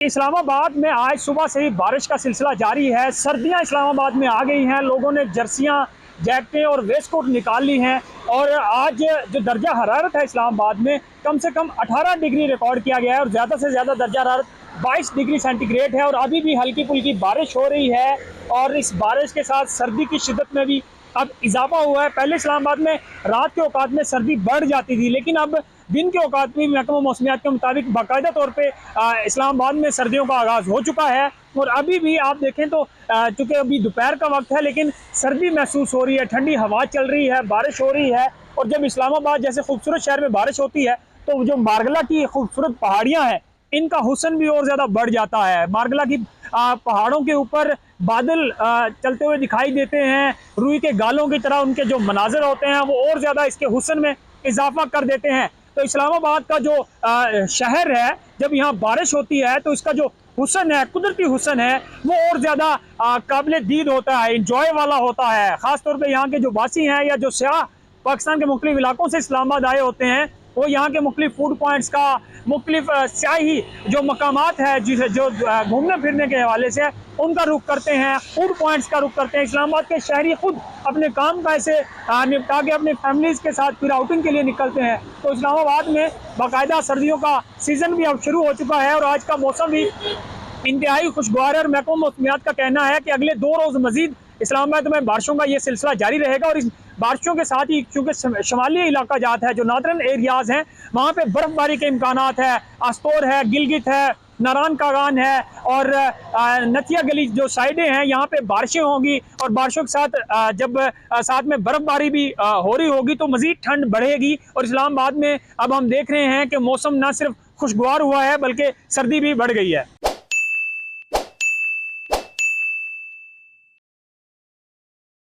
इस्लामाबाद में आज सुबह से ही बारिश का सिलसिला जारी है। सर्दियां इस्लामाबाद में आ गई हैं। लोगों ने जर्सियां, जैकेटें और वेस्ट कोट निकाल ली हैं और आज जो दर्जा हरारत है इस्लामाबाद में कम से कम 18 डिग्री रिकॉर्ड किया गया है और ज़्यादा से ज़्यादा दर्जा हरारत 22 डिग्री सेंटीग्रेड है और अभी भी हल्की फुल्की बारिश हो रही है और इस बारिश के साथ सर्दी की शिद्दत में भी अब इजाफा हुआ है। पहले इस्लामाबाद में रात के औकात में सर्दी बढ़ जाती थी, लेकिन अब दिन के औकात में महकमा मौसमियात के मुताबिक बाकायदा तौर पे इस्लामाबाद में सर्दियों का आगाज़ हो चुका है और अभी भी आप देखें तो चूँकि अभी दोपहर का वक्त है लेकिन सर्दी महसूस हो रही है, ठंडी हवा चल रही है, बारिश हो रही है। और जब इस्लामाबाद जैसे खूबसूरत शहर में बारिश होती है तो जो मारगला की खूबसूरत पहाड़ियाँ हैं इनका हुस्न भी और ज़्यादा बढ़ जाता है। मारगला की पहाड़ों के ऊपर बादल चलते हुए दिखाई देते हैं, रुई के गालों की तरह उनके जो मनाजर होते हैं वो और ज़्यादा इसके हुस्न में इजाफा कर देते हैं। तो इस्लामाबाद का जो शहर है, जब यहाँ बारिश होती है तो इसका जो हुस्न है, कुदरती हुस्न है, वो और ज़्यादा काबिल दीद होता है, इंजॉय वाला होता है। ख़ासतौर पर यहाँ के जो वासी हैं या जो सयाह पाकिस्तान के मुख्तलिफ इलाकों से इस्लामाबाद आए होते हैं वो यहाँ के मुख्तलिफ फूड पॉइंट्स का, मुख्तलिफ स्याही जो मकामात है जिसे जो घूमने फिरने के हवाले से उनका रुख करते हैं, फूड पॉइंट्स का रुख करते हैं। इस्लामाबाद के शहरी खुद अपने काम का ऐसे निपटा के अपने फैमिलीज़ के साथ फिर आउटिंग के लिए निकलते हैं। तो इस्लामाबाद में बाकायदा सर्दियों का सीज़न भी अब शुरू हो चुका है और आज का मौसम भी इंतहाई खुशगवार है और महकमा मौसमियात का कहना है कि अगले 2 रोज़ मजीद इस्लामाबाद में बारिशों का ये सिलसिला जारी रहेगा और इस बारिशों के साथ ही चूँकि शमाली इलाका जात है, जो नॉर्दर्न एरियाज़ हैं, वहाँ पे बर्फ़बारी के इम्कानात है। आस्तोर है, गिलगित है, नारान कागान है और नथिया गली जो साइडें हैं यहाँ पे बारिशें होंगी और बारिशों के साथ जब साथ में बर्फ़बारी भी हो रही होगी तो मज़ीद ठंड बढ़ेगी। और इस्लामाबाद में अब हम देख रहे हैं कि मौसम न सिर्फ खुशगवार हुआ है बल्कि सर्दी भी बढ़ गई है।